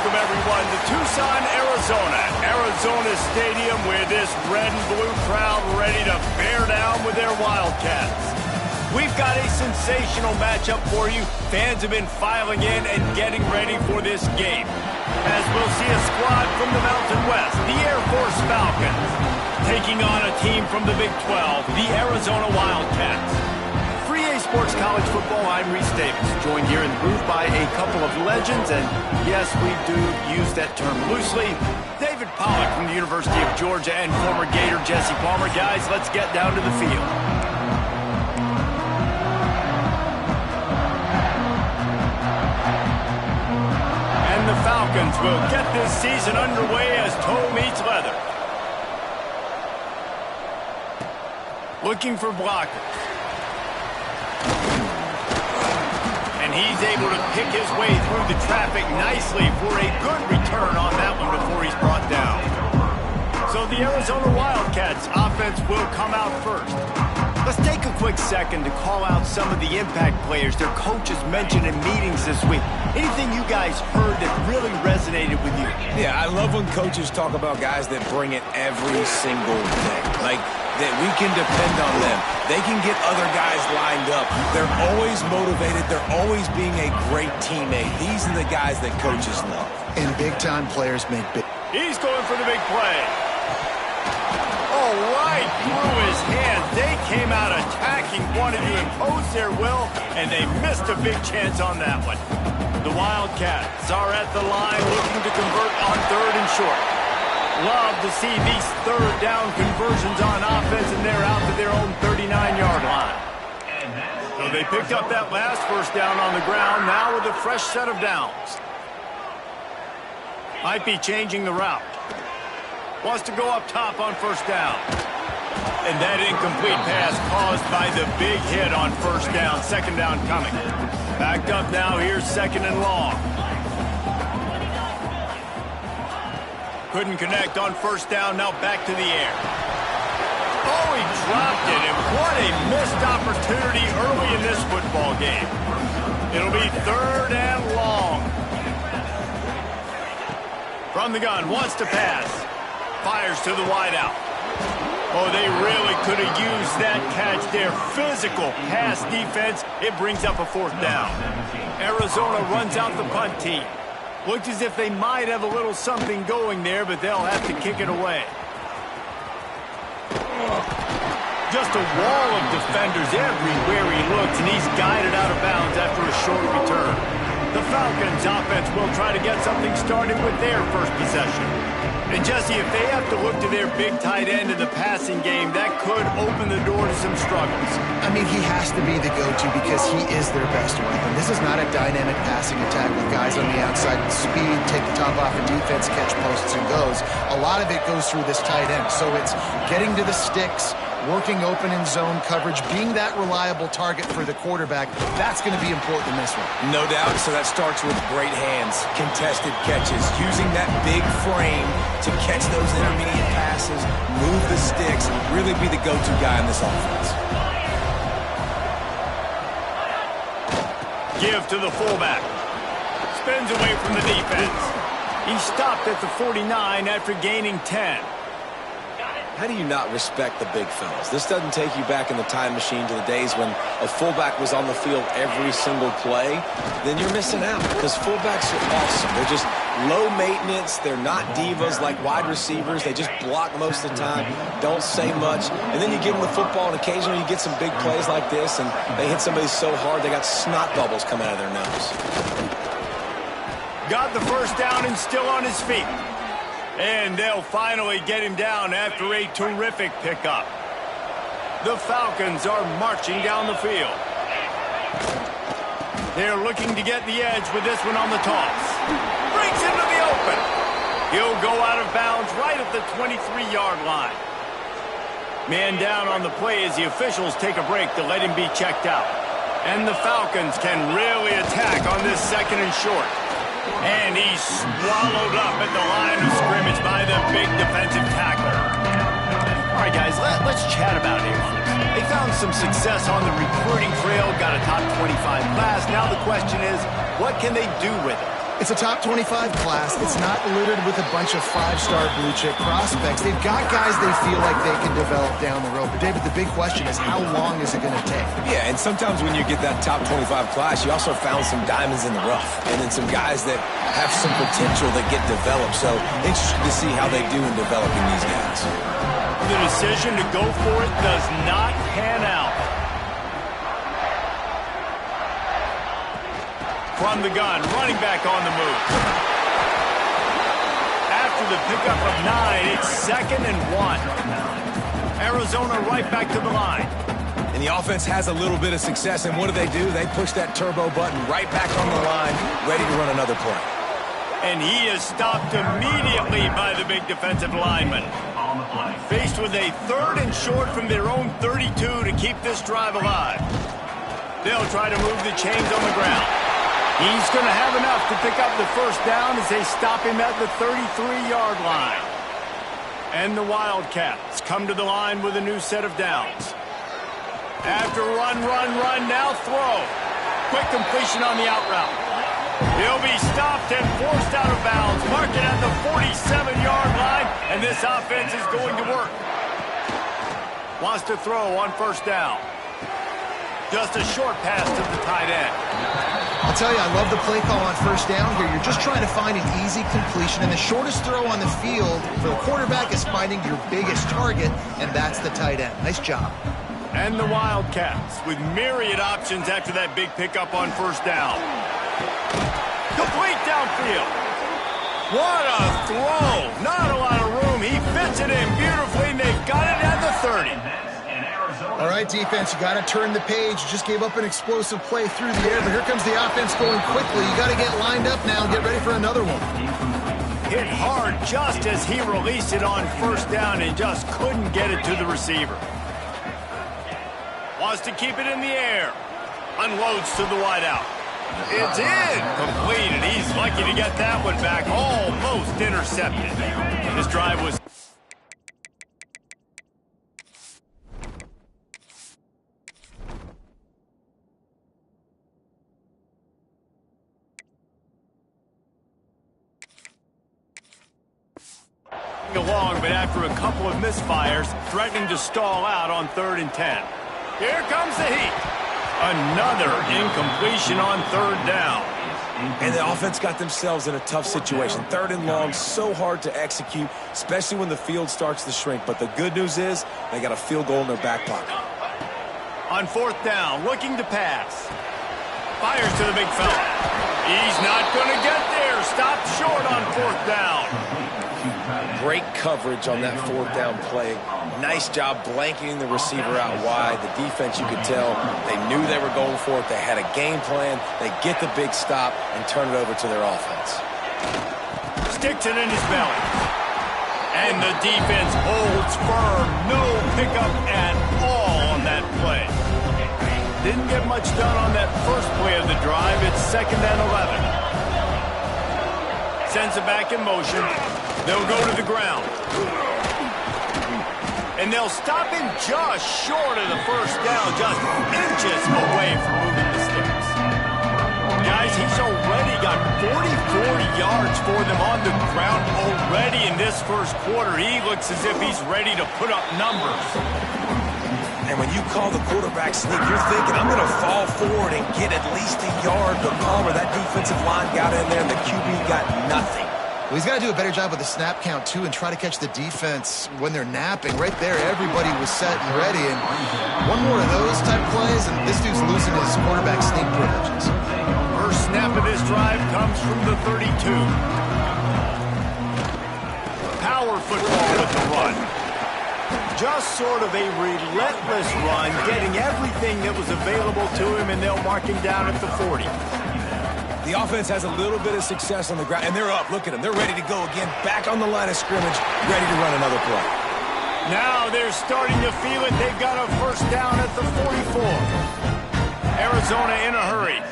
welcome everyone to Tucson, Arizona. Arizona Stadium with this red and blue crowd ready to bear down with their Wildcats. We've got a sensational matchup for you. Fans have been filing in and getting ready for this game. As we'll see a squad from the Mountain West, the Air Force Falcons, taking on a team from the Big 12, the Arizona Wildcats. Sports College Football, I'm Reese Davis, joined here in the booth by a couple of legends, and yes, we do use that term loosely. David Pollack from the University of Georgia and former Gator Jesse Palmer. Guys, let's get down to the field. And the Falcons will get this season underway as toe meets leather. Looking for blockers. And he's able to pick his way through the traffic nicely for a good return on that one before he's brought down. So the Arizona Wildcats offense will come out first. Let's take a quick second to call out some of the impact players their coaches mentioned in meetings this week. Anything you guys heard that really resonated with you? Yeah, I love when coaches talk about guys that bring it every single day. Like, that we can depend on them. They can get other guys lined up. They're always motivated. They're always being a great teammate. These are the guys that coaches love. And big-time players make big. He's going for the big play. Oh, right through his hands. They came out attacking, wanted to impose their will, and they missed a big chance on that one. The Wildcats are at the line looking to convert on 3rd and short. Love to see these 3rd down conversions on offense, and they're out to their own 39-yard line. So they picked up that last first down on the ground, now with a fresh set of downs. Might be changing the route. Wants to go up top on 1st down. And that incomplete pass caused by the big hit on 1st down. 2nd down coming. Backed up now, here's 2nd and long. Couldn't connect on 1st down, now back to the air. Oh, he dropped it, and what a missed opportunity early in this football game. It'll be 3rd and long. From the gun, wants to pass. Fires to the wideout. Oh, they really could have used that catch there. Physical pass defense. It brings up a 4th down. Arizona runs out the punt team. Looked as if they might have a little something going there, but they'll have to kick it away. Just a wall of defenders everywhere he looks, and he's guided out of bounds after a short return. The Falcons offense will try to get something started with their first possession. And Jesse, if they have to look to their big tight end in the passing game, that could open the door to some struggles. I mean, he has to be the go-to because he is their best weapon. This is not a dynamic passing attack with guys on the outside with speed, take the top off of defense, catch posts, and goes. A lot of it goes through this tight end. So it's getting to the sticks, working open in zone coverage, being that reliable target for the quarterback. That's going to be important in this one. No doubt. So that starts with great hands, contested catches, using that big frame to catch those intermediate passes, move the sticks, really be the go-to guy in this offense. Give to the fullback. Spins away from the defense. He stopped at the 49 after gaining 10. How do you not respect the big fellas? This doesn't take you back in the time machine to the days when a fullback was on the field every single play. Then you're missing out because fullbacks are awesome. They're just low maintenance. They're not divas like wide receivers. They just block most of the time, don't say much. And then you give them the football, and occasionally you get some big plays like this, and they hit somebody so hard they got snot bubbles coming out of their nose. Got the first down and still on his feet. And they'll finally get him down after a terrific pickup. The Falcons are marching down the field. They're looking to get the edge with this one on the toss. Breaks into the open. He'll go out of bounds right at the 23-yard line. Man down on the play as the officials take a break to let him be checked out. And the Falcons can really attack on this 2nd and short. And he's swallowed up at the line of scrimmage by the big defensive tackle. All right, guys, let's chat about Air Force. They found some success on the recruiting trail, got a top 25 class. Now the question is, what can they do with it? It's a top 25 class. It's not littered with a bunch of five-star blue-chip prospects. They've got guys they feel like they can develop down the road. But, David, the big question is how long is it going to take? Yeah, and sometimes when you get that top 25 class, you also found some diamonds in the rough. And then some guys that have some potential that get developed. So, interesting to see how they do in developing these guys. The decision to go for it does not pan out. From the gun, running back on the move. After the pickup of 9, it's 2nd and 1. Arizona right back to the line. And the offense has a little bit of success, and what do? They push that turbo button right back on the line, ready to run another play. And he is stopped immediately by the big defensive lineman. Faced with a 3rd and short from their own 32 to keep this drive alive. They'll try to move the chains on the ground. He's going to have enough to pick up the first down as they stop him at the 33-yard line. And the Wildcats come to the line with a new set of downs. After run, now throw. Quick completion on the out route. He'll be stopped and forced out of bounds. Mark it at the 47-yard line, and this offense is going to work. Wants to throw on first down. Just a short pass to the tight end. I'll tell you, I love the play call on first down here. You're just trying to find an easy completion, and the shortest throw on the field for the quarterback is finding your biggest target, and that's the tight end. Nice job. And the Wildcats with myriad options after that big pickup on first down. Complete downfield. What a throw. Not a lot of room. He fits it in beautifully, and they've got it at the 30. All right, defense, you got to turn the page. You just gave up an explosive play through the air, but here comes the offense going quickly. You got to get lined up now and get ready for another one. Hit hard just as he released it on first down and just couldn't get it to the receiver. Wants to keep it in the air. Unloads to the wideout. It's in. Completed. He's lucky to get that one back. Almost intercepted. This drive was... along, but after a couple of misfires, threatening to stall out on 3rd and 10. Here comes the heat. Another incompletion on 3rd down. And the offense got themselves in a tough situation. 3rd and long, so hard to execute, especially when the field starts to shrink. But the good news is they got a field goal in their back pocket. On 4th down, looking to pass. Fires to the big fella. He's not going to get there. Stopped short on 4th down. Great coverage on that 4th down play. Nice job blanketing the receiver out wide. The defense, you could tell, they knew they were going for it. They had a game plan. They get the big stop and turn it over to their offense. Sticks it in his belly. And the defense holds firm. No pickup at all on that play. Didn't get much done on that first play of the drive. It's 2nd and 11. Sends it back in motion. They'll go to the ground. And they'll stop him just short of the first down, just inches away from moving the sticks. Guys, he's already got 44 yards for them on the ground already in this first quarter. He looks as if he's ready to put up numbers. And when you call the quarterback sneak, you're thinking, I'm going to fall forward and get at least a yard. But Palmer, that defensive line got in there, and the QB got nothing. Well, he's got to do a better job with the snap count, too, and try to catch the defense when they're napping. Right there, everybody was set and ready. And one more of those type plays, and this dude's losing his quarterback sneak privileges. First snap of this drive comes from the 32. Power football with the run. Just sort of a relentless run, getting everything that was available to him, and they'll mark him down at the 40. The offense has a little bit of success on the ground, and they're up. Look at them. They're ready to go again, back on the line of scrimmage, ready to run another play. Now they're starting to feel it. They've got a first down at the 44. Arizona in a hurry.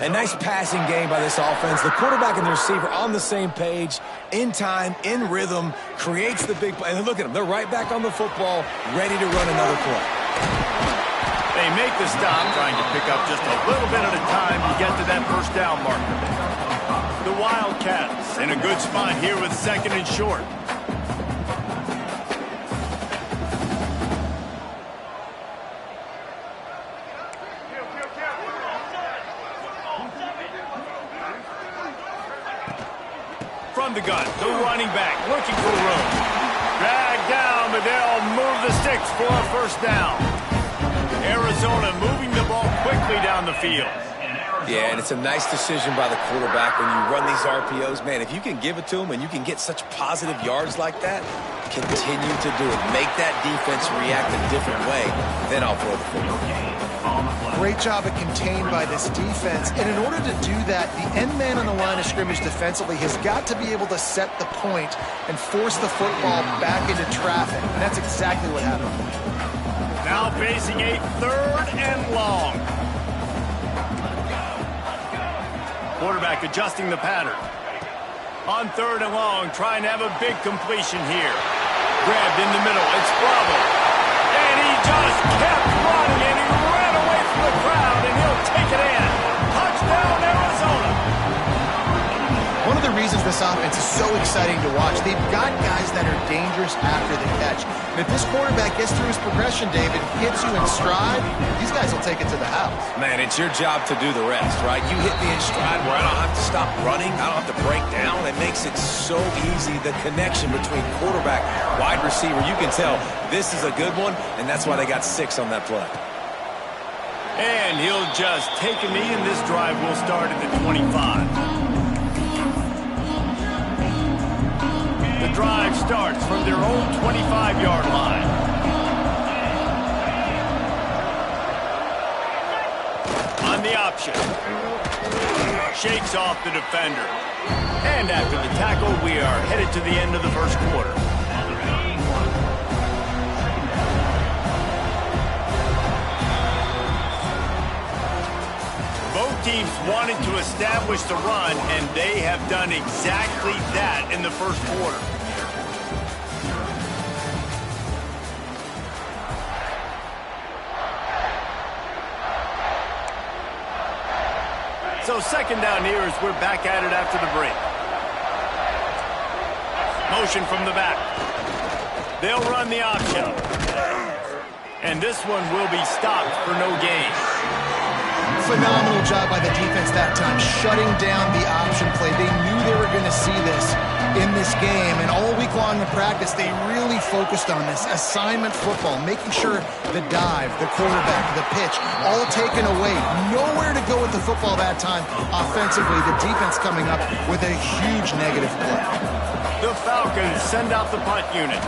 A nice passing game by this offense. The quarterback and the receiver on the same page, in time, in rhythm, creates the big play. And look at them. They're right back on the football, ready to run another play. They make the stop, trying to pick up just a little bit at a time to get to that first down marker. The Wildcats in a good spot here with 2nd and short. From the gun, the running back looking for room. Dragged down, but they'll move the sticks for a first down. Arizona moving the ball quickly down the field. Yeah, and it's a nice decision by the quarterback when you run these RPOs. Man, if you can give it to them and you can get such positive yards like that, continue to do it. Make that defense react a different way, then I'll throw the football. Great job of contained by this defense. And in order to do that, the end man on the line of scrimmage defensively has got to be able to set the point and force the football back into traffic. And that's exactly what happened. Now facing a 3rd and long. Quarterback adjusting the pattern. On 3rd and long, trying to have a big completion here. Grabbed in the middle. It's Bravo. And he just kept running, and he ran away from the crowd, and he'll take it in. Touchdown, Arizona. One of the reasons this offense is so exciting to watch, they've got guys that are dangerous after the catch. And if this quarterback gets through his progression, David, hits you in stride, these guys will take it to the house. Man, it's your job to do the rest, right? You hit me in stride where I don't have to stop running. I don't have to break down. It makes it so easy, the connection between quarterback, wide receiver. You can tell this is a good one, and that's why they got 6 on that play. And he'll just take a knee, and this drive will start at the 25. The drive starts from their own 25-yard line. On the option. Shakes off the defender. And after the tackle, we are headed to the end of the first quarter. Both teams wanted to establish the run, and they have done exactly that in the first quarter. So 2nd down here as we're back at it after the break. Motion from the back. They'll run the option. And this one will be stopped for no gain. Phenomenal job by the defense that time, shutting down the option play. They knew they were going to see this in this game, and all week long in practice, they really focused on this assignment football, making sure the dive, the quarterback, the pitch, all taken away. Nowhere to go with the football that time. Offensively, the defense coming up with a huge negative play. The Falcons send out the punt unit.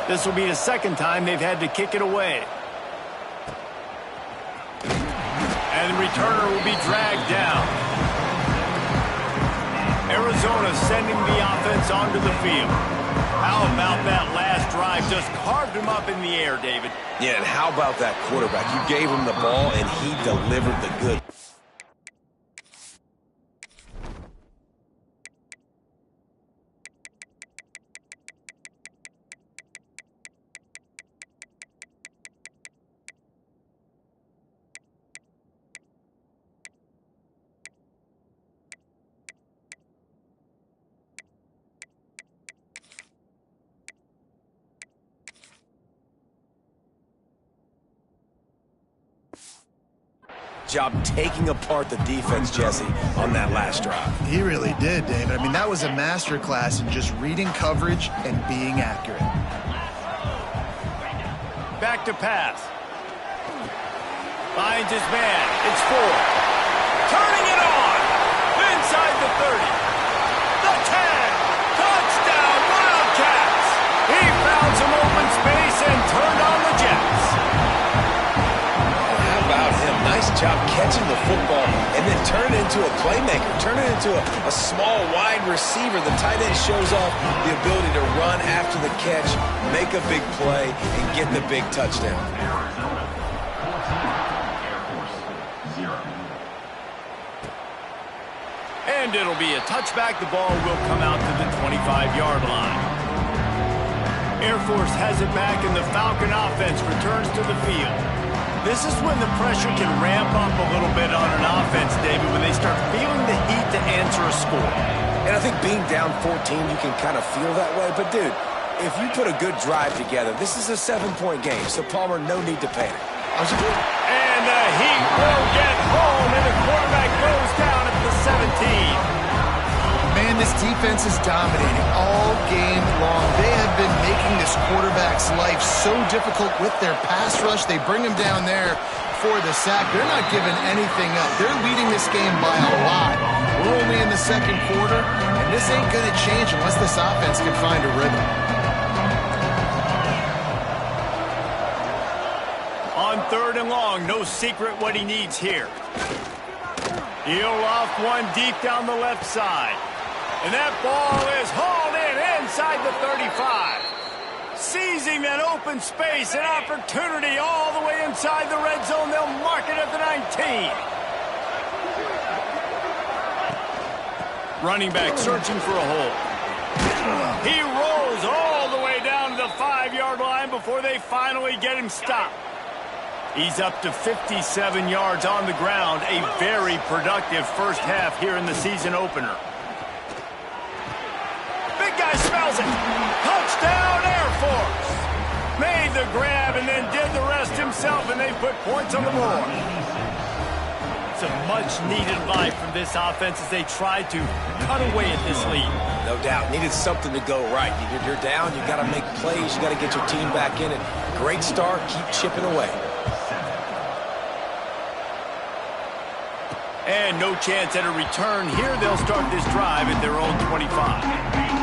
This will be the 2nd time they've had to kick it away. And the returner will be dragged down. Arizona sending the offense onto the field. How about that last drive? Just carved him up in the air, David. Yeah, and how about that quarterback? You gave him the ball, and he delivered the good. Job taking apart the defense, Jesse, on that last drive. He really did, David. I mean, that was a masterclass in just reading coverage and being accurate. Back to pass. Finds his man. It's 4. Turning it on. Inside the 30. The 10. Touchdown, Wildcats. He found some open space and turned on the Jets. How about him? Nice job catching the football and then turn it into a playmaker. Turn it into a small wide receiver. The tight end shows off the ability to run after the catch, make a big play, and get the big touchdown. And it'll be a touchback. The ball will come out to the 25-yard line. Air Force has it back, and the Falcon offense returns to the field. This is when the pressure can ramp up a little bit on an offense, David, when they start feeling the heat to answer a score. And I think being down 14, you can kind of feel that way. But, dude, if you put a good drive together, this is a 7-point game. So, Palmer, no need to panic. And the Heat will get home, and the quarterback goes down at the 17. Man, this defense is dominating all game long. They have been making this quarterback's life so difficult with their pass rush. They bring him down there for the sack. They're not giving anything up. They're leading this game by a lot. We're only in the second quarter, and this ain't going to change unless this offense can find a rhythm. On 3rd and long, no secret what he needs here. He'll loft one deep down the left side. And that ball is hauled in inside the 35. Seizing that open space and opportunity all the way inside the red zone. They'll mark it at the 19. Running back searching for a hole. He rolls all the way down to the 5-yard line before they finally get him stopped. He's up to 57 yards on the ground. A very productive first half here in the season opener. Smells it. Touchdown, Air Force. Made the grab and then did the rest himself, and they put points on the board. It's a much-needed life from this offense as they tried to cut away at this lead. No doubt. Needed something to go right. You're down. You got to make plays. You got to get your team back in it. Great start. Keep chipping away. And no chance at a return here. They'll start this drive at their own 25.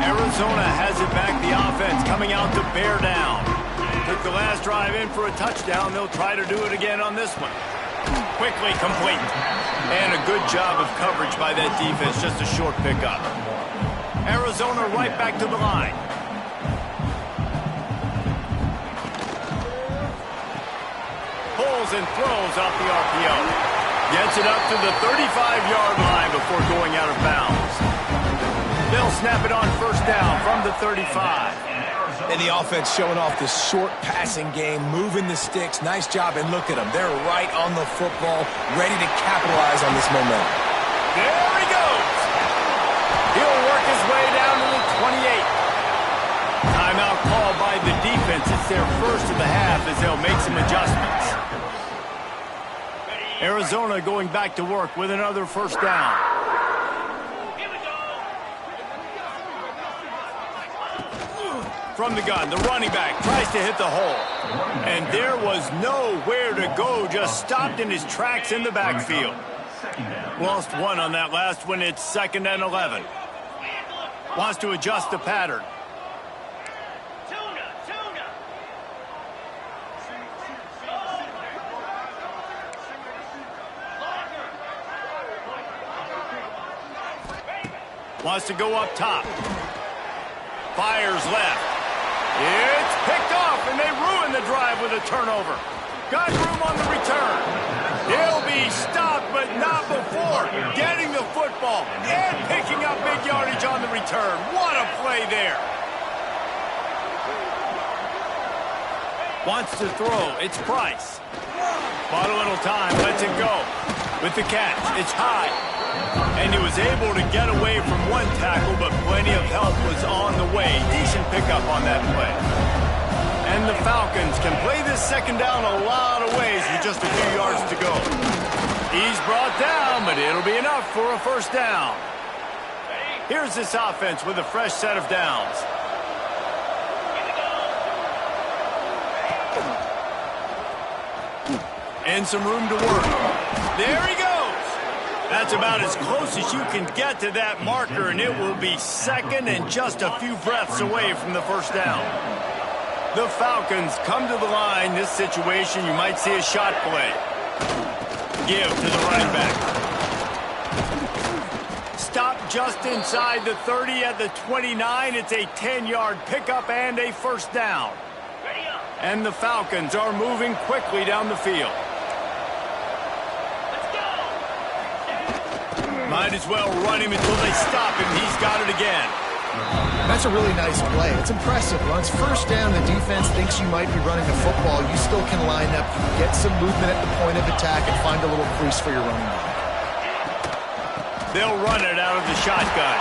Arizona has it back. The offense coming out to bear down. Took the last drive in for a touchdown. They'll try to do it again on this one. Quickly complete. And a good job of coverage by that defense. Just a short pickup. Arizona right back to the line. Pulls and throws off the RPO. Gets it up to the 35-yard line before going out of bounds. They'll snap it on first down from the 35. And the offense showing off this short passing game, moving the sticks. Nice job, and look at them. They're right on the football, ready to capitalize on this momentum. There he goes. He'll work his way down to the 28. Timeout called by the defense. It's their first of the half as they'll make some adjustments. Arizona going back to work with another first down. From the gun, the running back tries to hit the hole. And there was nowhere to go, just stopped in his tracks in the backfield. Lost one on that last one. It's 2nd and 11. Wants to adjust the pattern. Wants to go up top. Fires left. It's picked off, and they ruin the drive with a turnover. Got room on the return. He'll be stopped, but not before getting the football and picking up big yardage on the return. What a play there. Wants to throw. It's Price. Bought a little time. Lets it go. With the catch. It's high. And he was able to get away from one tackle, but plenty of help was on the way. Decent pickup on that play. And the Falcons can play this second down a lot of ways with just a few yards to go. He's brought down, but it'll be enough for a first down. Here's this offense with a fresh set of downs. And some room to work. There he goes. That's about as close as you can get to that marker, and it will be second and just a few breaths away from the first down. The Falcons come to the line. This situation, you might see a shot play. Give to the running back. Stop just inside the 30 at the 29. It's a 10-yard pickup and a first down. And the Falcons are moving quickly down the field. Might as well run him until they stop him. He's got it again. That's a really nice play. It's impressive. When it's first down, the defense thinks you might be running the football. You still can line up, get some movement at the point of attack, and find a little crease for your running back. They'll run it out of the shotgun.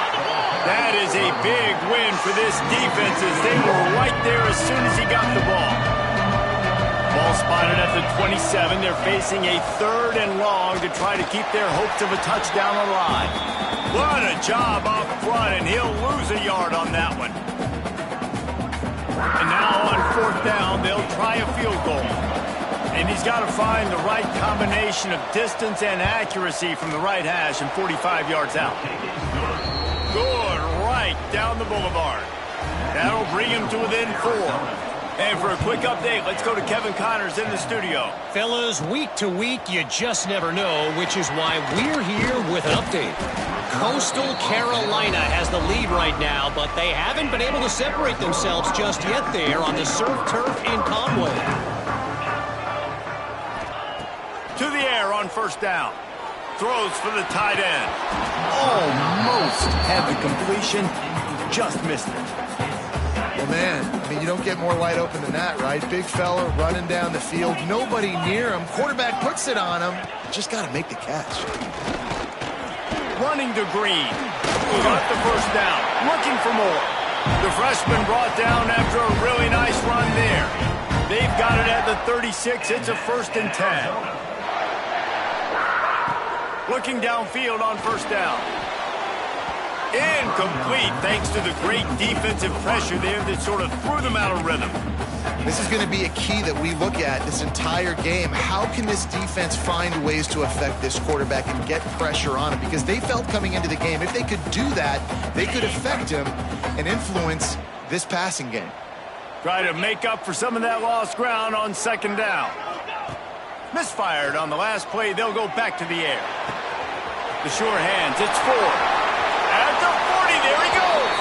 That is a big win for this defense as they were right there as soon as he got the ball. Ball spotted at the 27. They're facing a 3rd and long to try to keep their hopes of a touchdown alive. What a job up front, and he'll lose a yard on that one. And now on 4th down, they'll try a field goal. And he's got to find the right combination of distance and accuracy from the right hash and 45 yards out. Good right down the boulevard. That'll bring him to within 4. And for a quick update, let's go to Kevin Connors in the studio. Fellas, week to week, you just never know, which is why we're here with an update. Coastal Carolina has the lead right now, but they haven't been able to separate themselves just yet there on the surf turf in Conway. To the air on 1st down. Throws for the tight end. Almost had the completion. Just missed it. Well, man, I mean, you don't get more wide open than that, right? Big fella running down the field. Nobody near him. Quarterback puts it on him. Just got to make the catch. Running to Green. Got the 1st down. Looking for more. The freshman brought down after a really nice run there. They've got it at the 36. It's a 1st and 10. Looking downfield on 1st down. Incomplete thanks to the great defensive pressure there that sort of threw them out of rhythm. This is going to be a key that we look at this entire game. How can this defense find ways to affect this quarterback and get pressure on him? Because they felt coming into the game, if they could do that, they could affect him and influence this passing game. Try to make up for some of that lost ground on 2nd down. Misfired on the last play. They'll go back to the air. The sure hands. It's 4. At the 40. There he goes.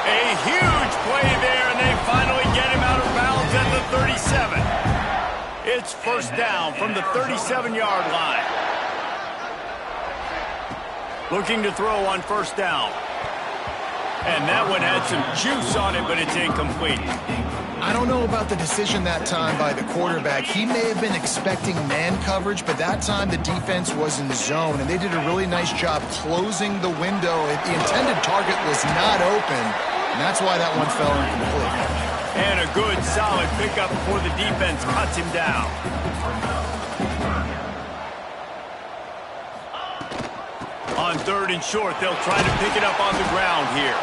A huge play there, and they finally get him out of bounds at the 37. It's 1st down from the 37-yard line. Looking to throw on 1st down. And that one had some juice on it, but it's incomplete. I don't know about the decision that time by the quarterback. He may have been expecting man coverage, but that time the defense was in zone, and they did a really nice job closing the window. The intended target was not open, and that's why that one fell incomplete. And a good, solid pickup before the defense cuts him down. On 3rd and short, they'll try to pick it up on the ground here.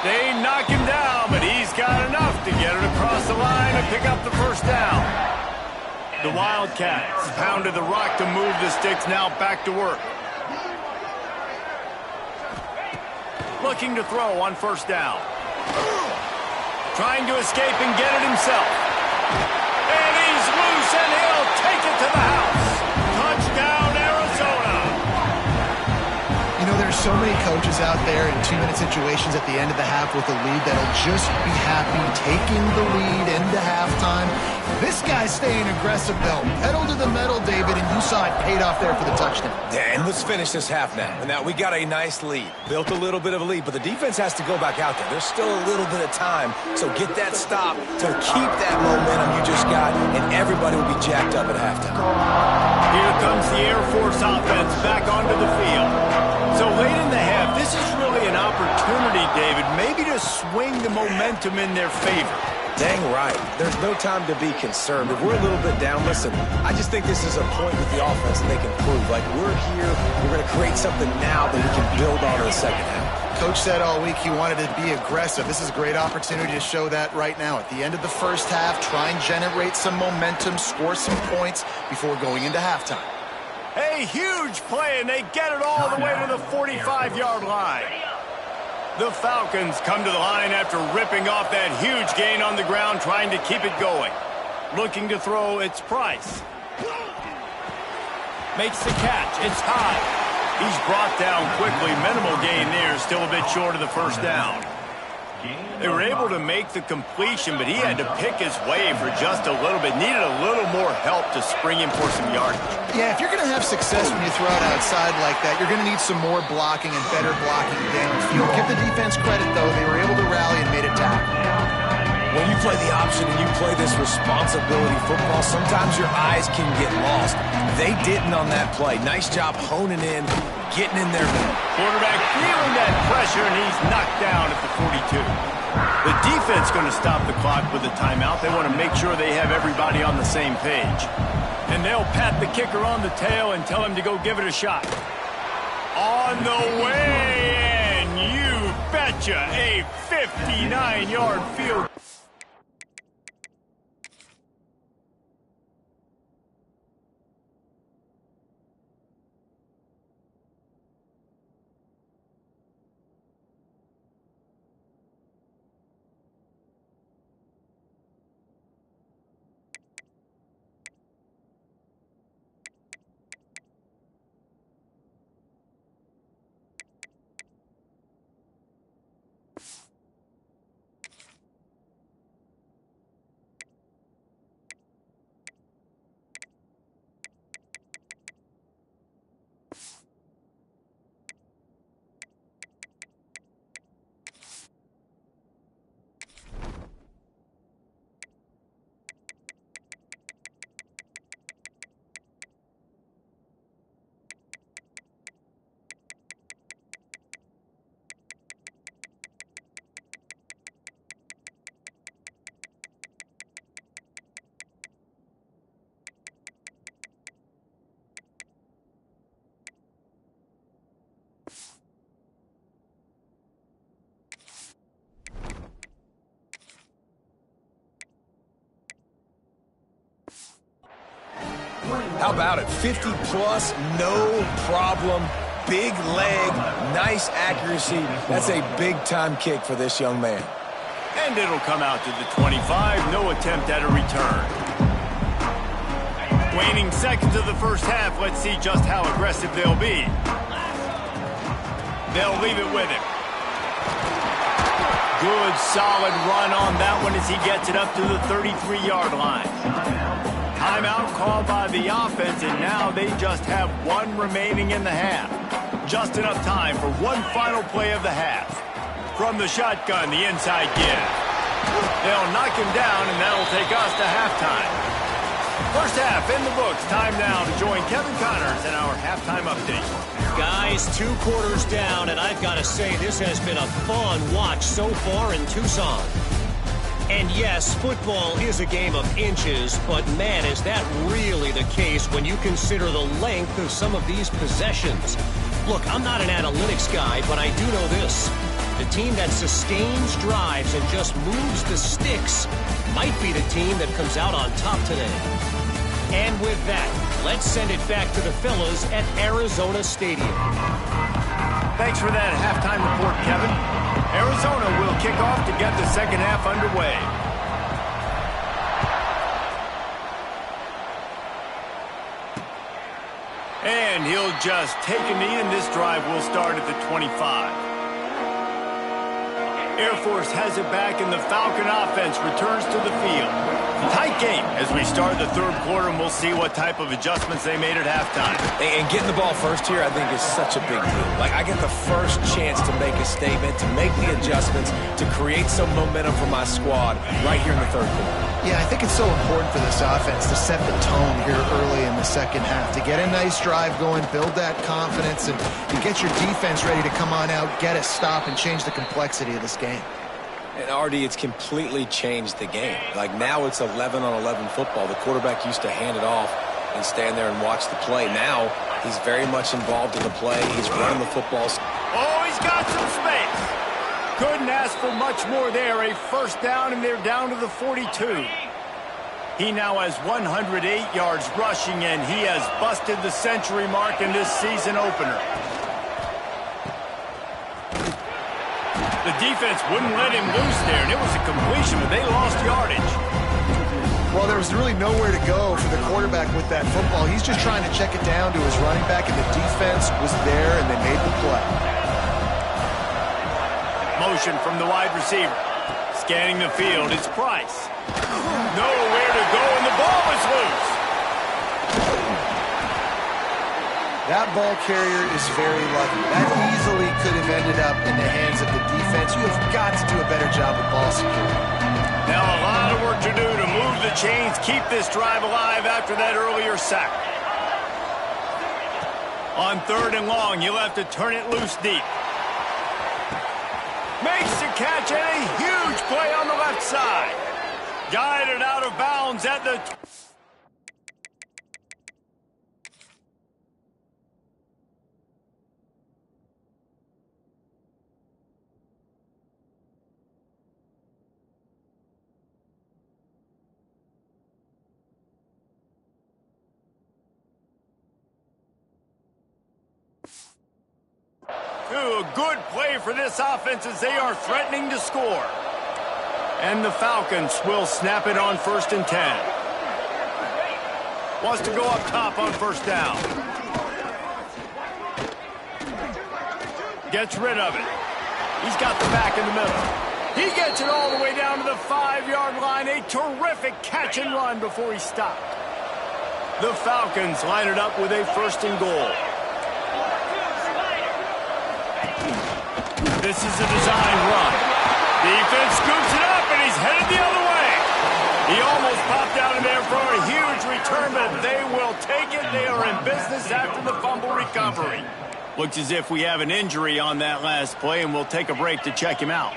They knock him down, but he's got enough to get it across the line and pick up the 1st down. The Wildcats pounded the rock to move the sticks, now back to work. Looking to throw on 1st down. Trying to escape and get it himself. And he's loose, and he'll take it to the house. Touchdown, Arizona. You know, there's so many coaches out there in 2-minute situations at the end of the half with a lead that'll just be happy taking the lead into halftime. This guy's staying aggressive, though. Pedal to the metal, David, and you saw it paid off there for the touchdown. Yeah, and let's finish this half now. And now we got a nice lead. Built a little bit of a lead, but the defense has to go back out there. There's still a little bit of time, so get that stop to keep that momentum you just got, and everybody will be jacked up at halftime. Here comes the Air Force offense back onto the field. So late in the half, this is really an opportunity, David, maybe to swing the momentum in their favor. Dang right. There's no time to be concerned. If we're a little bit down, listen, I just think this is a point with the offense that they can prove. Like, we're here, we're going to create something now that we can build on in the 2nd half. Coach said all week he wanted to be aggressive. This is a great opportunity to show that right now. At the end of the 1st half, try and generate some momentum, score some points before going into halftime. A huge play, and they get it all the way to the 45-yard line. The Falcons come to the line after ripping off that huge gain on the ground, trying to keep it going. Looking to throw, it's Price. Makes the catch. It's high. He's brought down quickly. Minimal gain there, still a bit short of the 1st down. They were able to make the completion, but he had to pick his way for just a little bit. Needed a little more help to spring him for some yardage. Yeah, if you're going to have success when you throw it outside like that, you're going to need some more blocking and better blocking downfield. Give the defense credit, though. They were able to rally and made a tackle. When you play the option and you play this responsibility football, sometimes your eyes can get lost. They didn't on that play. Nice job honing in, getting in their middle. Quarterback feeling that pressure, and he's knocked down at the 42. The defense going to stop the clock with a timeout. They want to make sure they have everybody on the same page. And they'll pat the kicker on the tail and tell him to go give it a shot. On the way, and you betcha, a 59-yard field. How about it? 50-plus, no problem. Big leg, nice accuracy. That's a big-time kick for this young man. And it'll come out to the 25. No attempt at a return. Waning seconds of the first half. Let's see just how aggressive they'll be. They'll leave it with him. Good, solid run on that one as he gets it up to the 33-yard line. Timeout called by the offense, and now they just have one remaining in the half. Just enough time for one final play of the half. From the shotgun, the inside give. They'll knock him down, and that'll take us to halftime. First half in the books. Time now to join Kevin Connors in our halftime update. Guys, 2 quarters down, and I've got to say this has been a fun watch so far in Tucson. And yes, football is a game of inches, but man, is that really the case when you consider the length of some of these possessions. Look, I'm not an analytics guy, but I do know this. The team that sustains drives and just moves the sticks might be the team that comes out on top today. And with that, let's send it back to the fellas at Arizona Stadium. Thanks for that halftime report, Kevin. Arizona will kick off to get the second half underway. And he'll just take a knee, and this drive will start at the 25. Air Force has it back, and the Falcon offense returns to the field. Tight game as we start the third quarter, and we'll see what type of adjustments they made at halftime. And getting the ball first here, I think, is such a big deal. Like, I get the first chance to make a statement, to make the adjustments, to create some momentum for my squad right here in the third quarter. Yeah, I think it's so important for this offense to set the tone here early in the second half, to get a nice drive going, build that confidence, and to get your defense ready to come on out, get a stop, and change the complexity of this game. And, Artie, it's completely changed the game. Like, now it's 11-on-11 football. The quarterback used to hand it off and stand there and watch the play. Now he's very much involved in the play. He's running the football. Oh, he's got some space. Couldn't ask for much more there. A first down, and they're down to the 42. He now has 108 yards rushing, and he has busted the century mark in this season opener. The defense wouldn't let him loose there, and it was a completion, but they lost yardage. Well, there was really nowhere to go for the quarterback with that football. He's just trying to check it down to his running back, and the defense was there, and they made the play. Motion from the wide receiver. Scanning the field, it's Price. Nowhere to go, and the ball is loose. That ball carrier is very lucky. That easily could have ended up in the hands of the defense. You have got to do a better job with ball security. Now a lot of work to do to move the chains, keep this drive alive after that earlier sack. On 3rd and long, you'll have to turn it loose deep. Makes the catch and a huge play on the left side. Guided out of bounds at the... A good play for this offense as they are threatening to score. And the Falcons will snap it on 1st and 10. Wants to go up top on 1st down. Gets rid of it. He's got the back in the middle. He gets it all the way down to the 5-yard line. A terrific catch and run before he stopped. The Falcons line it up with a 1st and goal. This is a design run. Defense scoops it up, and he's headed the other way. He almost popped out of there for a huge return, but they will take it. They are in business after the fumble recovery. Looks as if we have an injury on that last play, and we'll take a break to check him out.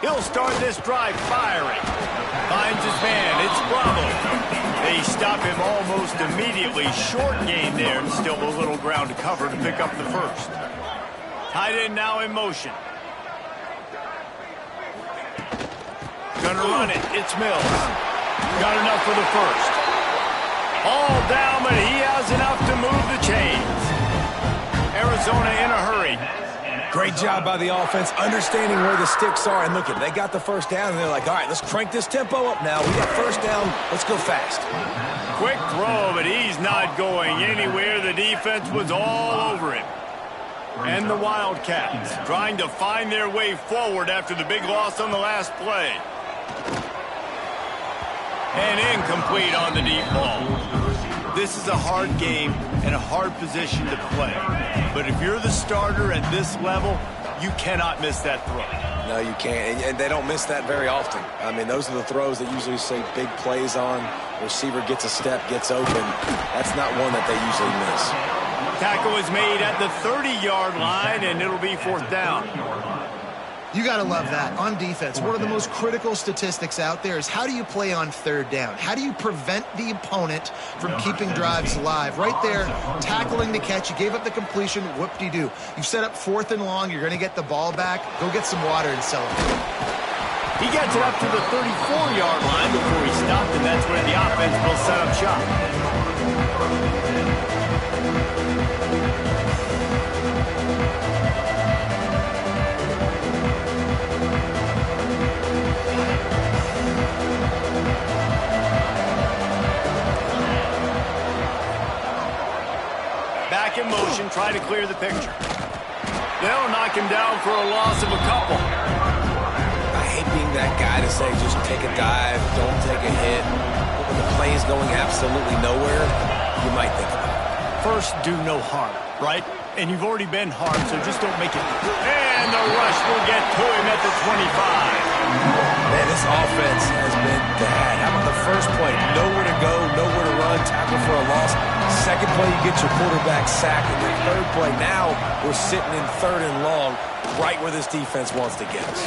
He'll start this drive firing. Finds his man. It's Bravo. They stop him almost immediately. Short gain there, and still a little ground to cover to pick up the 1st. Tight end now in motion. Gonna run it. It's Mills. Got enough for the 1st. All down, but he has enough to move the chains. Arizona in a hurry. Great job by the offense, understanding where the sticks are. And look, they got the 1st down, and they're like, all right, let's crank this tempo up now. We got 1st down. Let's go fast. Quick throw, but he's not going anywhere. The defense was all over him. And the Wildcats trying to find their way forward after the big loss on the last play. And incomplete on the deep ball. This is a hard game and a hard position to play. But if you're the starter at this level, you cannot miss that throw. No, you can't. And they don't miss that very often. I mean, those are the throws that usually say big plays on. Receiver gets a step, gets open. That's not one that they usually miss. Tackle is made at the 30-yard line, and it'll be 4th down. You got to love that. On defense, one of the most critical statistics out there is how do you play on 3rd down? How do you prevent the opponent from keeping drives alive? Right there, tackling the catch. You gave up the completion. Whoop-de-doo. You've set up 4th and long. You're going to get the ball back. Go get some water and celebrate. He gets it up to the 34-yard line before he stopped, and that's where the offense will set up shop. Back in motion, try to clear the picture. They'll knock him down for a loss of a couple. I hate being that guy to say just take a dive, don't take a hit. But when the play is going absolutely nowhere, you might think about it. First, do no harm, right? And you've already been harmed, so just don't make it. And the rush will get to him at the 25. Man, this offense has been bad. How about the first play? Nowhere to go, nowhere to run, tackle for a loss. Second play, you get your quarterback sacked. And the 3rd play, now we're sitting in 3rd and long, right where this defense wants to get us.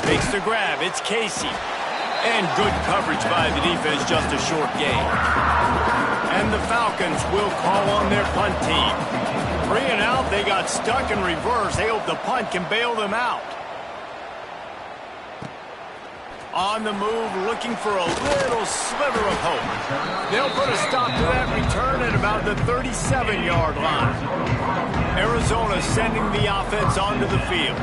Makes the grab. It's Casey. And good coverage by the defense, just a short gain. And the Falcons will call on their punt team. 3 and out, they got stuck in reverse. They hope the punt can bail them out. On the move, looking for a little sliver of hope. They'll put a stop to that return at about the 37-yard line. Arizona sending the offense onto the field.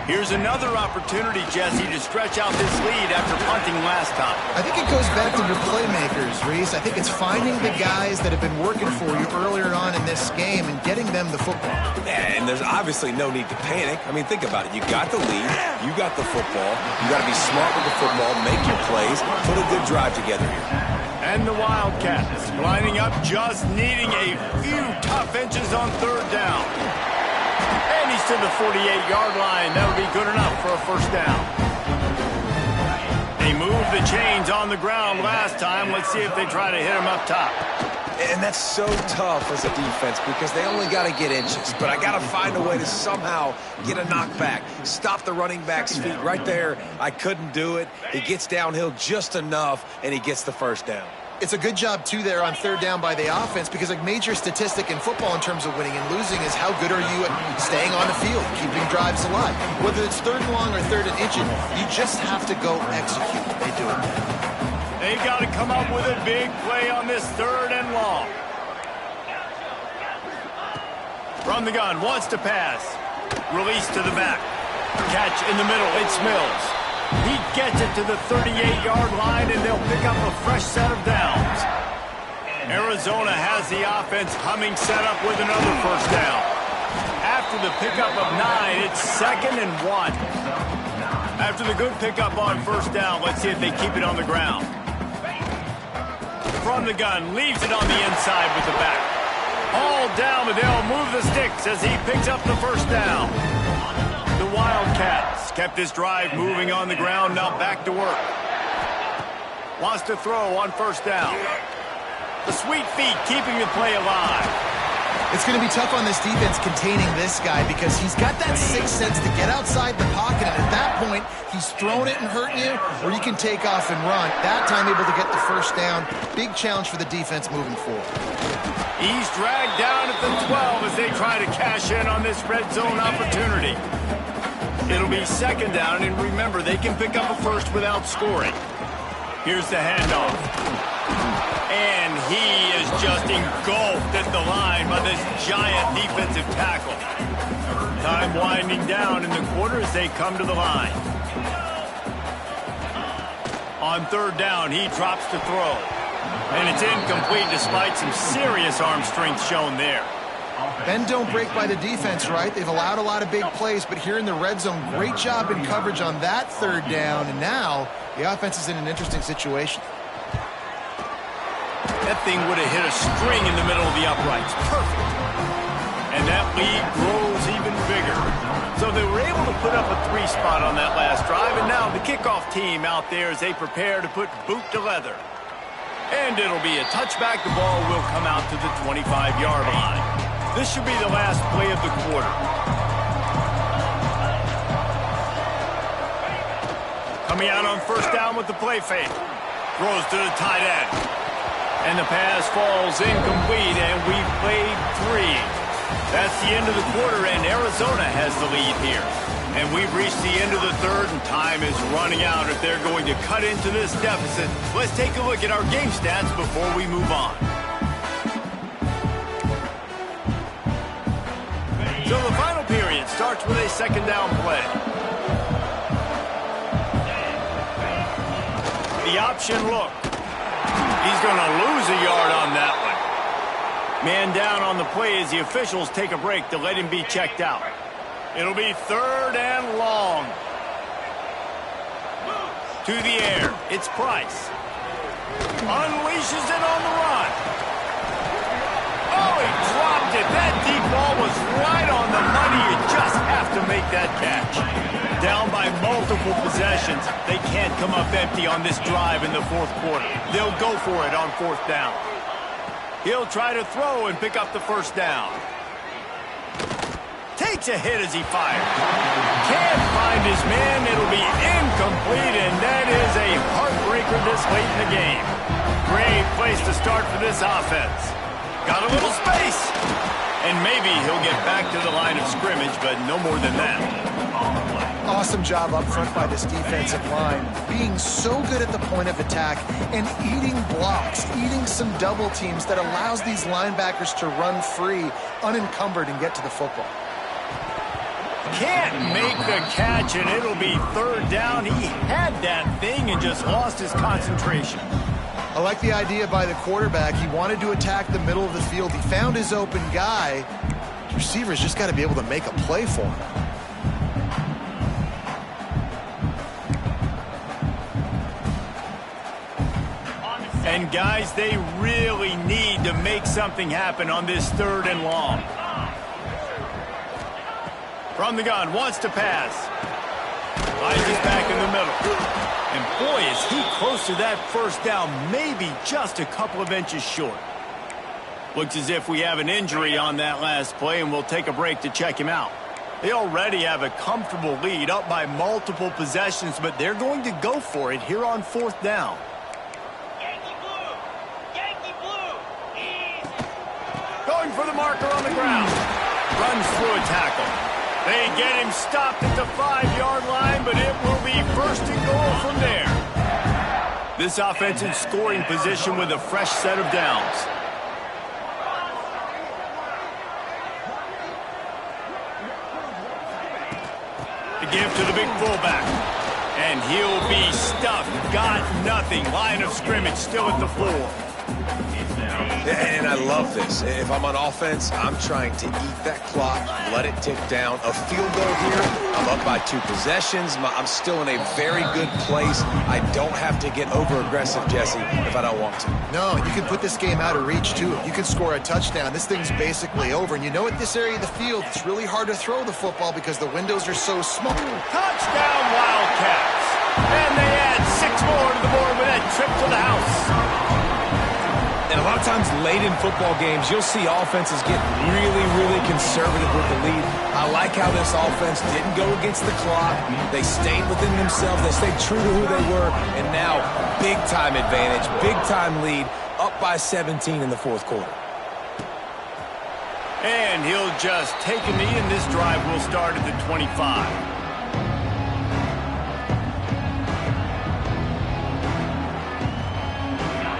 Here's another opportunity, Jesse, to stretch out this lead after punting last time. I think it goes back to your playmakers, Reese. I think it's finding the guys that have been working for you earlier on in this game and getting them the football. And there's obviously no need to panic. I mean, think about it. You got the lead. You got the football. You got to be smart with the football, make your plays, put a good drive together here. And the Wildcats lining up, just needing a few tough inches on 3rd down. And he's to the 48-yard line. That'll be good enough for a 1st down. They moved the chains on the ground last time. Let's see if they try to hit him up top. And that's so tough as a defense because they only got to get inches. But I got to find a way to somehow get a knockback. Stop the running back's feet right there. I couldn't do it. He gets downhill just enough, and he gets the first down. It's a good job, too, there on third down by the offense because a major statistic in football in terms of winning and losing is how good are you at staying on the field, keeping drives alive. Whether it's third and long or third and inches, you just have to go execute. They do it. They've got to come up with a big play on this third and long. From the gun, wants to pass. Release to the back. Catch in the middle, it's Mills. He gets it to the 38-yard line, and they'll pick up a fresh set of downs. Arizona has the offense humming, set up with another first down. After the pickup of 9, it's 2nd and 1. After the good pickup on first down, let's see if they keep it on the ground. From the gun, leaves it on the inside with the back. All down, but they'll move the sticks as he picks up the first down. The Wildcats kept this drive moving on the ground, now back to work. Wants to throw on first down. The sweet feet keeping the play alive. It's going to be tough on this defense containing this guy because he's got that sixth sense to get outside the pocket, and at that point, he's throwing it and hurting you, or you can take off and run. That time able to get the first down. Big challenge for the defense moving forward. He's dragged down at the 12 as they try to cash in on this red zone opportunity. It'll be 2nd down, and remember, they can pick up a first without scoring. Here's the handoff. And he is just engulfed at the line by this giant defensive tackle. Time winding down in the quarter as they come to the line. On third down, he drops to throw. And it's incomplete despite some serious arm strength shown there. Bend don't break by the defense, right? They've allowed a lot of big plays, but here in the red zone, great job in coverage on that third down. And now the offense is in an interesting situation. That thing would have hit a string in the middle of the uprights. Perfect. And that lead grows even bigger. So they were able to put up a 3 spot on that last drive, and now the kickoff team out there as they prepare to put boot to leather. And it'll be a touchback. The ball will come out to the 25-yard line. This should be the last play of the quarter. Coming out on first down with the play fake. Throws to the tight end. And the pass falls incomplete, and we've played 3. That's the end of the quarter, and Arizona has the lead here. And we've reached the end of the third, and time is running out if they're going to cut into this deficit. Let's take a look at our game stats before we move on. So the final period starts with a 2nd down play. The option look. He's going to lose a yard on that one. Man down on the play as the officials take a break to let him be checked out. It'll be 3rd and long. To the air. It's Price. Unleashes it on the run. Oh, he dropped it. That deep ball was right on the money. You just have to make that catch. Down by multiple possessions. They can't come up empty on this drive in the 4th quarter. They'll go for it on 4th down. He'll try to throw and pick up the first down. Takes a hit as he fires. Can't find his man. It'll be incomplete, and that is a heartbreaker this late in the game. Great place to start for this offense. Got a little space. And maybe he'll get back to the line of scrimmage, but no more than that. Awesome job up front by this defensive line, being so good at the point of attack and eating blocks, eating some double teams that allows these linebackers to run free, unencumbered, and get to the football. Can't make the catch, and it'll be 3rd down. He had that thing and just lost his concentration. I like the idea by the quarterback. He wanted to attack the middle of the field. He found his open guy. The receiver's just got to be able to make a play for him. And guys, they really need to make something happen on this 3rd and long. From the gun, wants to pass. Finds his back in the middle. And boy, is he close to that first down, maybe just a couple of inches short. Looks as if we have an injury on that last play, and we'll take a break to check him out. They already have a comfortable lead, up by multiple possessions, but they're going to go for it here on 4th down. Yankee Blue! Yankee Blue! Easy! Going for the marker on the ground. Runs through a tackle. They get him stopped at the 5-yard line, but it will be 1st and goal from there. This offense in scoring position with a fresh set of downs. The give to the big fullback. And he'll be stuffed. Got nothing. Line of scrimmage still at the 4. And I love this. If I'm on offense, I'm trying to eat that clock, let it tick down. A field goal here, I'm up by 2 possessions. I'm still in a very good place. I don't have to get over-aggressive, Jesse, if I don't want to. No, you can put this game out of reach, too. If you can score a touchdown, this thing's basically over. And you know, at this area of the field, it's really hard to throw the football because the windows are so small. Touchdown, Wildcats. And they add 6 more to the board with that trip to the house. And a lot of times late in football games, you'll see offenses get really conservative with the lead. I like how this offense didn't go against the clock. They stayed within themselves. They stayed true to who they were. And now, big-time advantage, big-time lead, up by 17 in the 4th quarter. And he'll just take a knee, and this drive will start at the 25.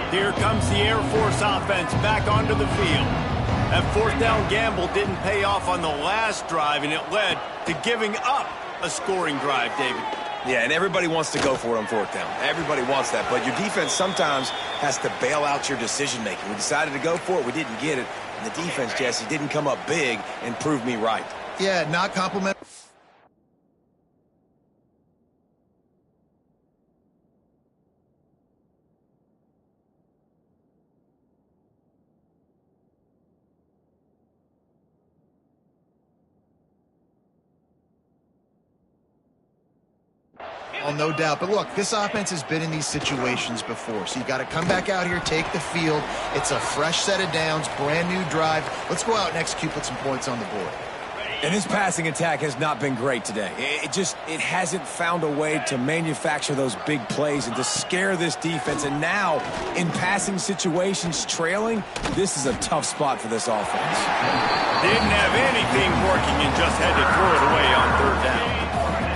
Here comes the Air Force offense back onto the field. That 4th down gamble didn't pay off on the last drive, and it led to giving up a scoring drive, David. Yeah, and everybody wants to go for it on 4th down. Everybody wants that, but your defense sometimes has to bail out your decision-making. We decided to go for it. We didn't get it. And the defense, Jesse, didn't come up big and prove me right. Yeah, not complimentary. Oh, no doubt. But look, this offense has been in these situations before. So you got to come back out here, take the field. It's a fresh set of downs, brand new drive. Let's go out and execute, put some points on the board. And this passing attack has not been great today. It hasn't found a way to manufacture those big plays and to scare this defense. And now, in passing situations, trailing, this is a tough spot for this offense. Didn't have anything working and just had to throw it away on 3rd down.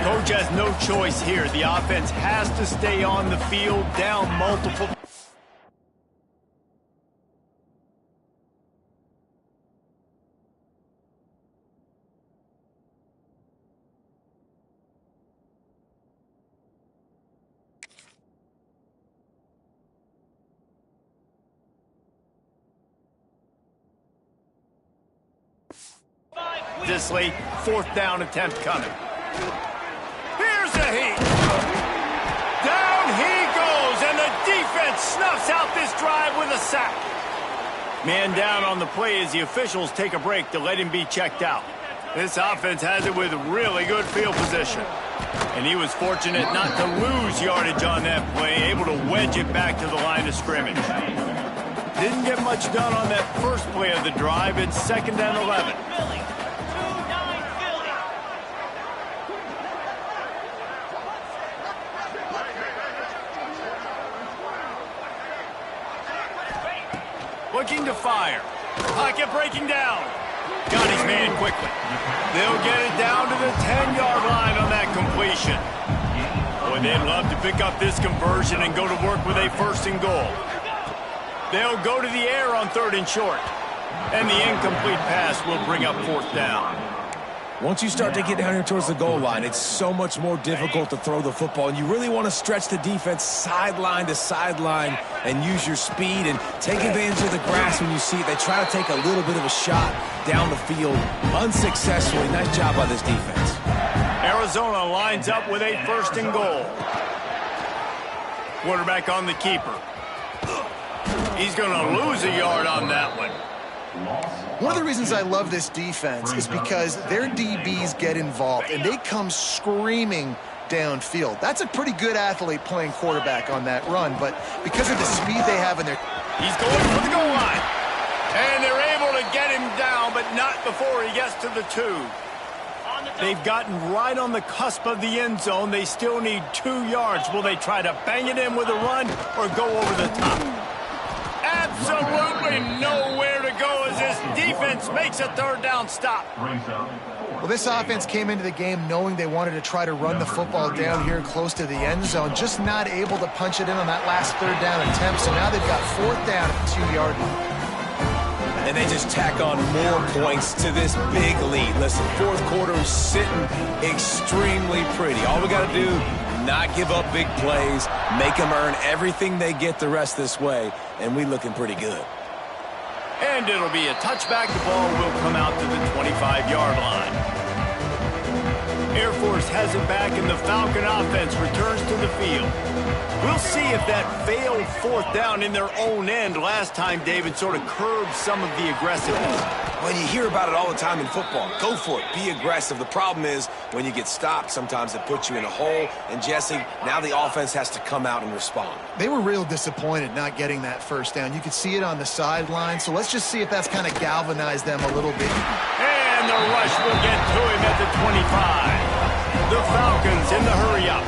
Coach has no choice here. The offense has to stay on the field, down multiple. This late 4th down attempt coming. Here's a heat. Down he goes, and the defense snuffs out this drive with a sack. Man down on the play as the officials take a break to let him be checked out. This offense has it with really good field position. And he was fortunate not to lose yardage on that play, able to wedge it back to the line of scrimmage. Didn't get much done on that first play of the drive. It's 2nd and 11. Looking to fire. Pocket breaking down. Got his man quickly. They'll get it down to the 10-yard line on that completion. Boy, they'd love to pick up this conversion and go to work with a 1st and goal. They'll go to the air on 3rd and short. And the incomplete pass will bring up 4th down. Once you start to get down here towards the goal line, it's so much more difficult to throw the football. And you really want to stretch the defense sideline to sideline and use your speed and take advantage of the grass when you see it. They try to take a little bit of a shot down the field unsuccessfully. Nice job by this defense. Arizona lines up with a 1st and goal. Quarterback on the keeper. He's going to lose a yard on that one. One of the reasons I love this defense is because their DBs get involved, and they come screaming downfield. That's a pretty good athlete playing quarterback on that run, but because of the speed they have in their... He's going for the goal line. And they're able to get him down, but not before he gets to the 2. They've gotten right on the cusp of the end zone. They still need 2 yards. Will they try to bang it in with a run or go over the top? Absolutely nowhere to go as this defense makes a third down stop. Well, this offense came into the game knowing they wanted to try to run the football down here close to the end zone, just not able to punch it in on that last third down attempt. So now they've got 4th down at the 2-yard line. And they just tack on more points to this big lead. Listen, 4th quarter is sitting extremely pretty. All we got to do, not give up big plays, make them earn everything they get the rest this way, and we looking pretty good. And it'll be a touchback. The ball will come out to the 25-yard line. Air Force has it back, and the Falcon offense returns to the field. We'll see if that failed 4th down in their own end last time, David, sort of curbed some of the aggressiveness. When you hear about it all the time in football, go for it, be aggressive. The problem is when you get stopped, sometimes it puts you in a hole. And Jesse, now the offense has to come out and respond. They were real disappointed not getting that 1st down. You could see it on the sideline, so let's just see if that's kind of galvanized them a little bit. And the rush will get to him at the 25. The Falcons in the hurry-up.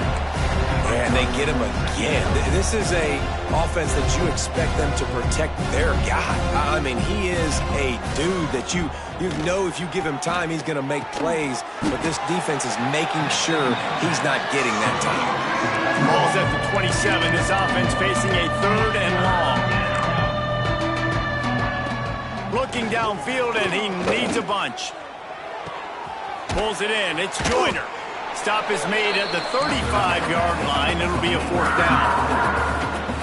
And they get him again. This is a offense that you expect them to protect their guy. I mean, he is a dude that you know if you give him time, he's going to make plays. But this defense is making sure he's not getting that time. Ball's at the 27. This offense facing a 3rd and long. Looking downfield, and he needs a bunch. Pulls it in. It's Joyner. Stop is made at the 35-yard line. It'll be a 4th down.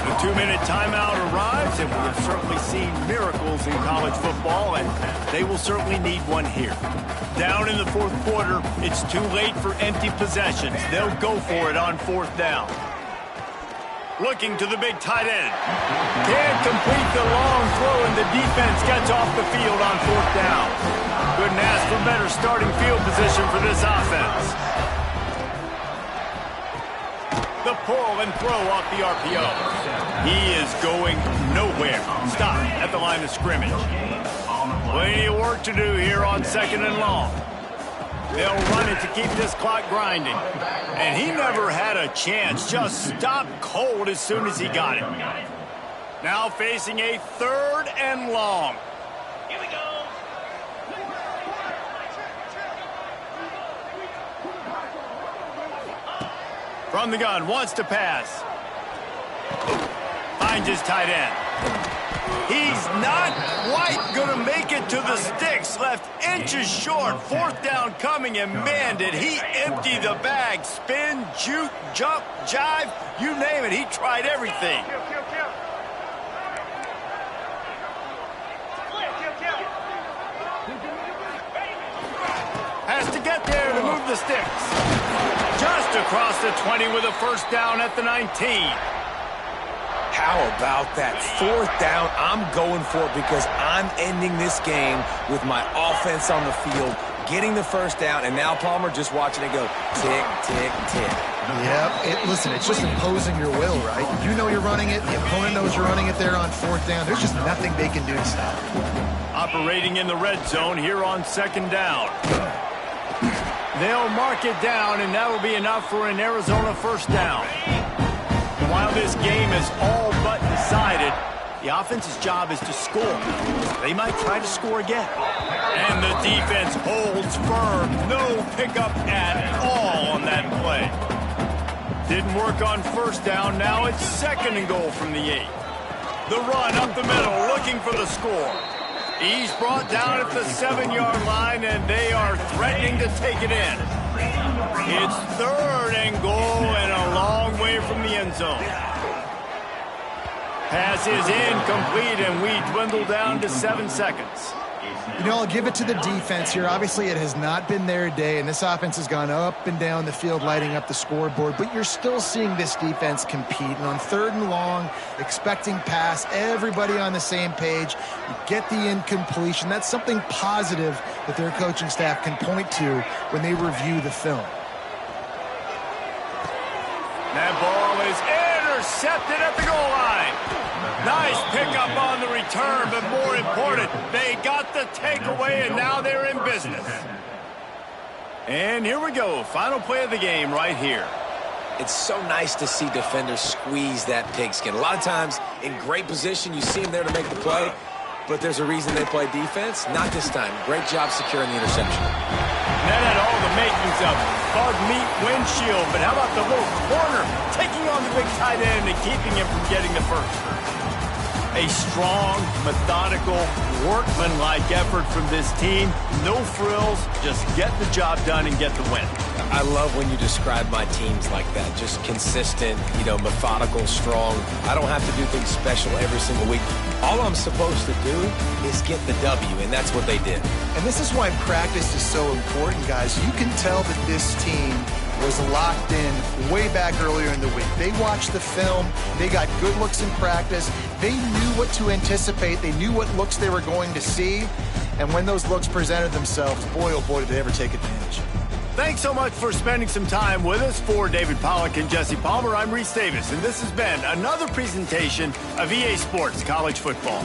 The 2-minute timeout arrives, and we have certainly seen miracles in college football, and they will certainly need one here. Down in the 4th quarter, it's too late for empty possessions. They'll go for it on 4th down. Looking to the big tight end. Can't complete the long throw, and the defense gets off the field on 4th down. Couldn't ask for better starting field position for this offense. The pull and throw off the RPO. He is going nowhere. Stop at the line of scrimmage. Plenty of work to do here on 2nd and long. They'll run it to keep this clock grinding. And he never had a chance. Just stopped cold as soon as he got it. Now facing a 3rd and long. Here we go. From the gun, wants to pass. Finds his tight end. He's not quite going to make it to the sticks. Left inches short. 4th down coming, and man, did he empty the bag. Spin, juke, jump, jive, you name it. He tried everything. Has to get there to move the sticks. Just across the 20 with a 1st down at the 19. How about that 4th down? I'm going for it because I'm ending this game with my offense on the field, getting the 1st down, and now Palmer just watching it go tick, tick, tick. Yep. Listen, it's just imposing your will, right? You know you're running it. The opponent knows you're running it there on 4th down. There's just nothing they can do to stop it. Operating in the red zone here on 2nd down. They'll mark it down, and that'll be enough for an Arizona 1st down. While this game is all but decided, the offense's job is to score. They might try to score again. And the defense holds firm. No pickup at all on that play. Didn't work on 1st down. Now it's 2nd and goal from the 8. The run up the middle, looking for the score. He's brought down at the 7-yard line, and they are threatening to take it in. It's 3rd and goal and a long way from the end zone. Pass is incomplete, and we dwindle down to 7 seconds. You know, I'll give it to the defense here. Obviously, it has not been their day, and this offense has gone up and down the field, lighting up the scoreboard, but you're still seeing this defense compete. And on 3rd and long, expecting pass, everybody on the same page, you get the incompletion. That's something positive that their coaching staff can point to when they review the film. That ball is intercepted at the goal line. Nice pickup on the return, but more important, they got the takeaway, and now they're in business. And here we go. Final play of the game right here. It's so nice to see defenders squeeze that pigskin. A lot of times, in great position, you see them there to make the play, but there's a reason they play defense. Not this time. Great job securing the interception. That had all the makings of bug meat windshield, but how about the little corner taking on the big tight end and keeping him from getting the first? A strong, methodical, workmanlike effort from this team. No frills, just get the job done and get the win. I love when you describe my teams like that. Just consistent, methodical, strong. I don't have to do things special every single week. All I'm supposed to do is get the W, and that's what they did. And this is why practice is so important, guys. You can tell that this team was locked in way back earlier in the week. They watched the film. They got good looks in practice. They knew what to anticipate. They knew what looks they were going to see. And when those looks presented themselves, boy, oh boy, did they ever take advantage. Thanks so much for spending some time with us. For David Pollack and Jesse Palmer, I'm Reese Davis, and this has been another presentation of EA Sports College Football.